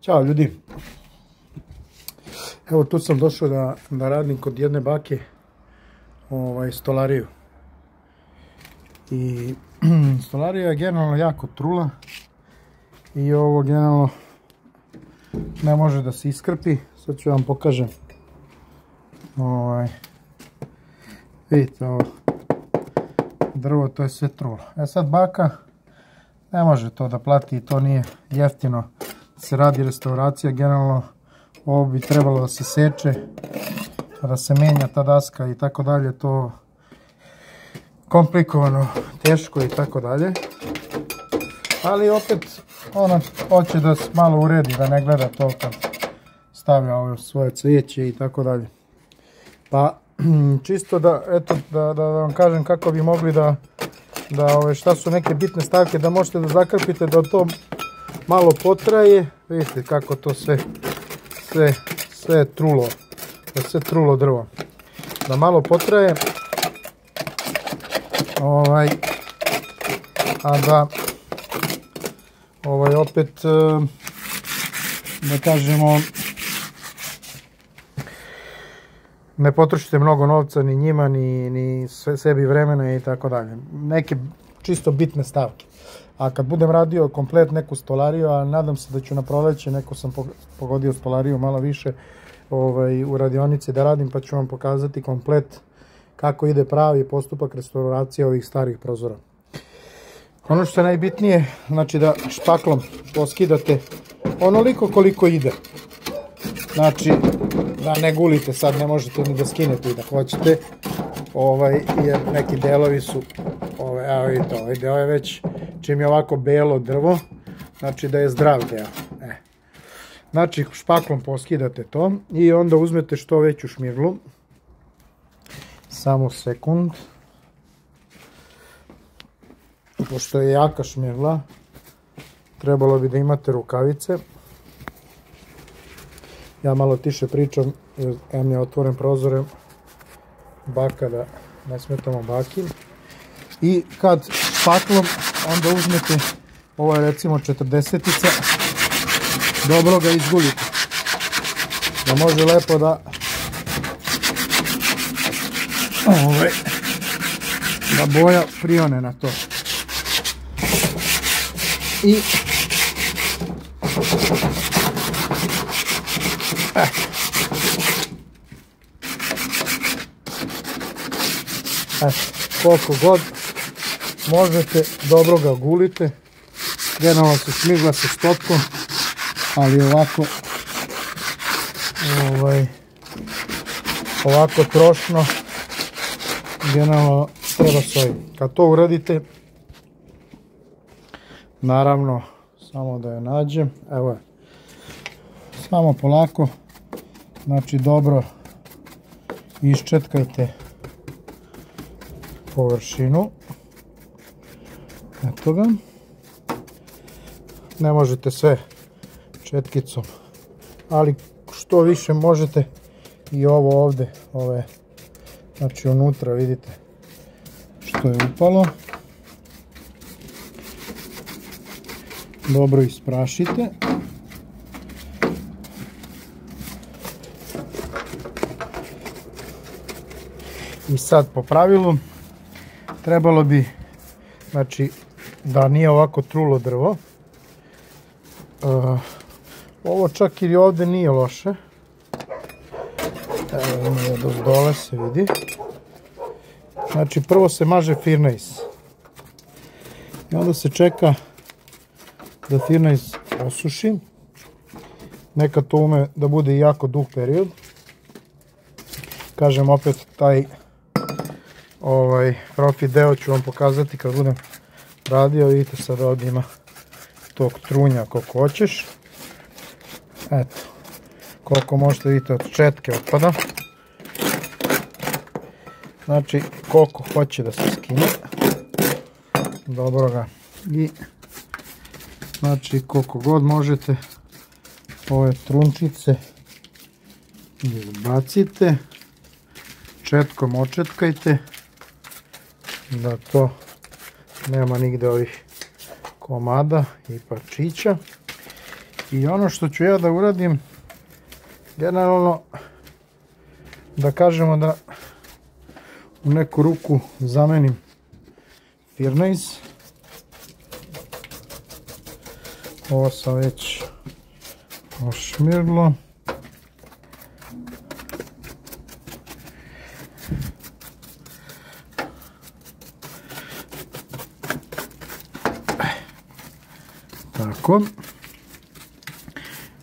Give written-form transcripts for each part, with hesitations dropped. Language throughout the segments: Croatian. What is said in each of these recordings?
Ćao ljudi. Evo tu sam došao da radim kod jedne bake stolariju. I stolarija je generalno jako trula i ovo generalno ne može da se iskrpi. Sad ću vam pokažem. Vidite ovo drvo, to je sve trulo. Sad baka ne može to da plati i to nije jeftino. Se radi restauracija, generalno ovo bi trebalo da se seče, da se menja ta daska i tako dalje, to komplikovano, teško i tako dalje. Ali opet ona hoće da se malo uredi, da ne gleda to kad stavlja ovo svoje cvijeće i tako dalje. Pa čisto da vam kažem kako bi mogli da šta su neke bitne stavke da možete da zakrpite, da to malo potraje. Vidite kako to sve je trulo, da sve trulo drvo, da malo potraje, a da opet da kažemo ne potrošite mnogo novca ni njima ni sebi vremena i tako dalje. Neke čisto bitne stavke. A kad budem radio komplet neku stolariju, a nadam se da ću na proleće, neko sam pogodio stolariju malo više u radionici da radim, pa ću vam pokazati komplet kako ide pravi postupak restauracije ovih starih prozora. Ono što je najbitnije, znači da špaklom poskidate onoliko koliko ide. Znači da ne gulite, sad ne možete ni da skinete i da hoćete, jer neki delovi su, evo vidite, ovaj deo je već, čim je ovako belo drvo, znači da je zdrav deo. Znači špaklom poskidate to i onda uzmete što veću šmirglu, samo sekund, pošto je jaka šmirgla, trebalo bi da imate rukavice. Ja malo tiše pričam, jer em je otvoren prozor, baka da ne smetamo baki. I kad špaklom onda uzmete, ovo je recimo 40-ica, dobro ga izgulite, da može lepo da boja prione na to. I koliko god možete, dobro ga gulite. Generalno se šmigla sa štotkom, ali ovako trošno generalno treba s ovim. Kad to uradite, naravno samo da je nađem, evo je, samo polako, znači dobro iščetkajte površinu, eto ga, ne možete sve četkicom, ali što više možete i ovo ovde, znači unutra vidite što je upalo, dobro isprašite. I sad po pravilu trebalo bi, znači da nije ovako trulo drvo, ovo čak i ovde nije loše, evo nije dole se vidi, znači prvo se maže firnajs i onda se čeka da firnajs osuši, nekad to ume da bude jako dug period, kažem opet taj profi deo ću vam pokazati kad budem radio, vidite sad ovdje ima tog trunja koliko hoćeš, eto, koliko možete vidite od četke otpada, znači koliko hoće da se skine, dobro ga, i znači koliko god možete ove trunčice izbacite, četkom očetkajte, da to nema nigde ovih komada i parčića. I ono što ću ja da uradim, generalno, da kažemo da u neku ruku zamenim firnejs. Ovo sam već ošmirlo. Tako.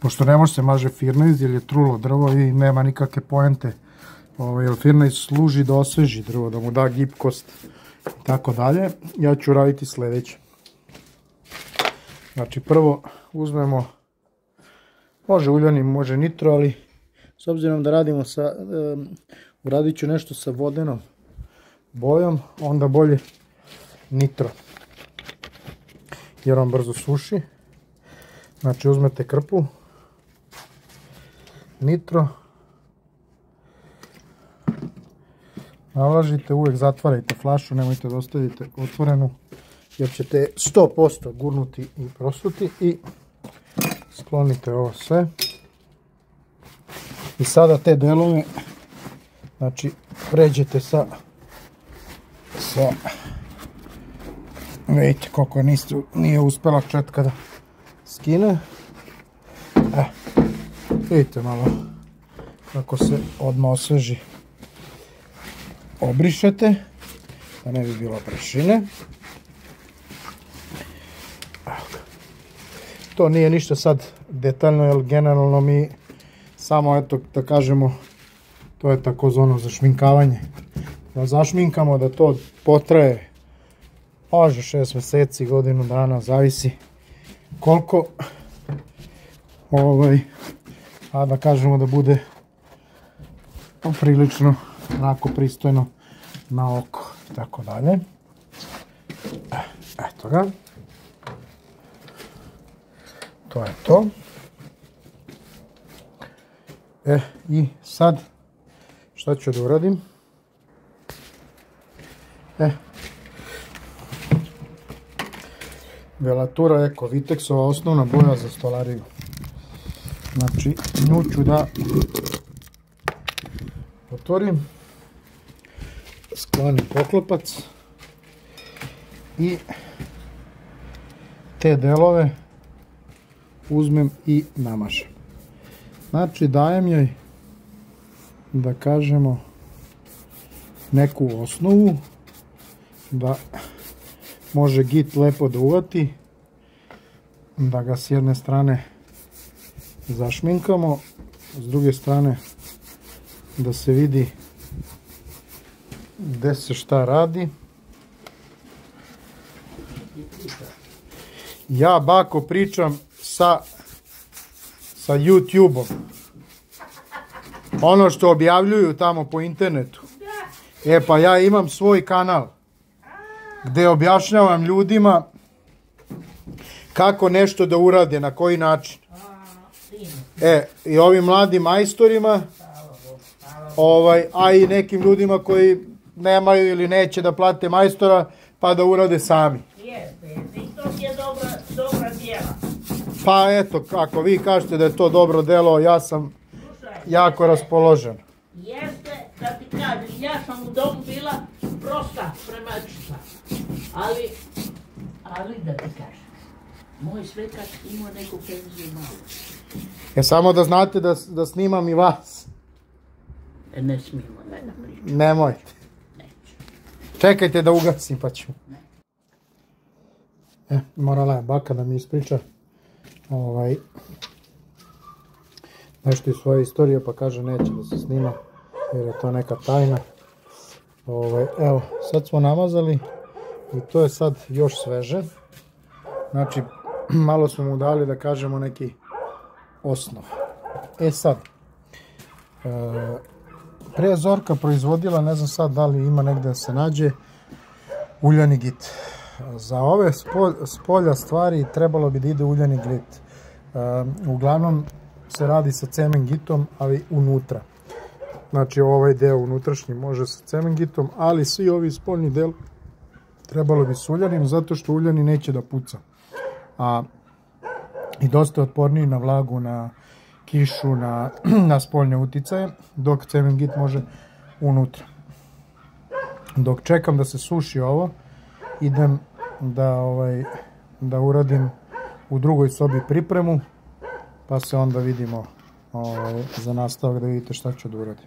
Pošto ne može se maže firnejs jer je trulo drvo i nema nikakve poente. Jer firnejs služi da osveži drvo, da mu da gibkost i tako dalje. Ja ću raditi sljedeće. Znači prvo uzmemo, može uljani, može nitro, ali s obzirom da radimo sa, uradit ću nešto sa vodenom bojom, onda bolje nitro. Jer on brzo suši. Znači uzmete krpu, nitro, nalažite, uvijek zatvarajte flašu, nemojte da ostavite otvorenu jer ćete 100% gurnuti i prosuti i sklonite ovo sve. I sada te delove, znači pređete sa vidite koliko nije uspjela četka da skine. Vidite malo kako se odmah osveži. Obrišete da ne bi bilo prašine. To nije ništa sad detaljno, jer generalno mi samo, eto da kažemo, to je takozvano zašminkavanje. Da zašminkamo, da to potraje može 6 mjeseci, godinu dana, zavisi koliko, a da kažemo da bude prilično onako pristojno na oko i tako dalje. Eto ga. To je to. I sad šta ću da uradim? Velatura Eko Vitexova, osnovna boja za stolariju. Znači nju ću da otvorim, sklonim poklopac i te delove uzmem i namažem. Znači dajem joj, da kažemo, neku osnovu da može git lepo da uvati, da ga s jedne strane zašminkamo, s druge strane da se vidi gde se šta radi. Ja bako pričam sa YouTube-om. Ono što objavljuju tamo po internetu. Pa ja imam svoj kanal gdje objašnjavam ljudima kako nešto da urade, na koji način. I ovim mladim majstorima, a i nekim ljudima koji nemaju ili neće da plate majstora pa da urade sami. I to je dobra djela. Pa eto, ako vi kažete da je to dobro delo, ja sam jako raspoložen. Jeste, da ti kažem, ja sam u domu bila prosta spremačica, ali da ti kažem, moj svekar imao neku penziju malo. Samo da znate da snimam i vas. Ne smijemo da pričam. Nemojte. Neću. Čekajte da ugasim pa ću. Morala je baka da mi ispriča nešto iz svoje istorije, pa kaže neće da se snima jer je to neka tajna. Evo, sad smo namazali i to je sad još sveže. Znači, malo smo mu dali, da kažemo, neki osnov. Sad, pre je Zorka proizvodila, ne znam sad da li ima negdje da se nađe, uljani git. Za ove spolja stvari trebalo bi da ide uljani git. Uglavnom se radi sa cemen gitom, ali unutra. Znači ovaj deo unutrašnji može sa cemen gitom, ali svi ovi spoljni del trebalo bi s uljanim, zato što uljani neće da puca. A i dosta je otporniji na vlagu, na kišu, na spoljne uticaje, dok cement može unutra. Dok čekam da se suši ovo, idem da uradim u drugoj sobi pripremu, pa se onda vidimo za nastavak da vidite šta ću da uradim.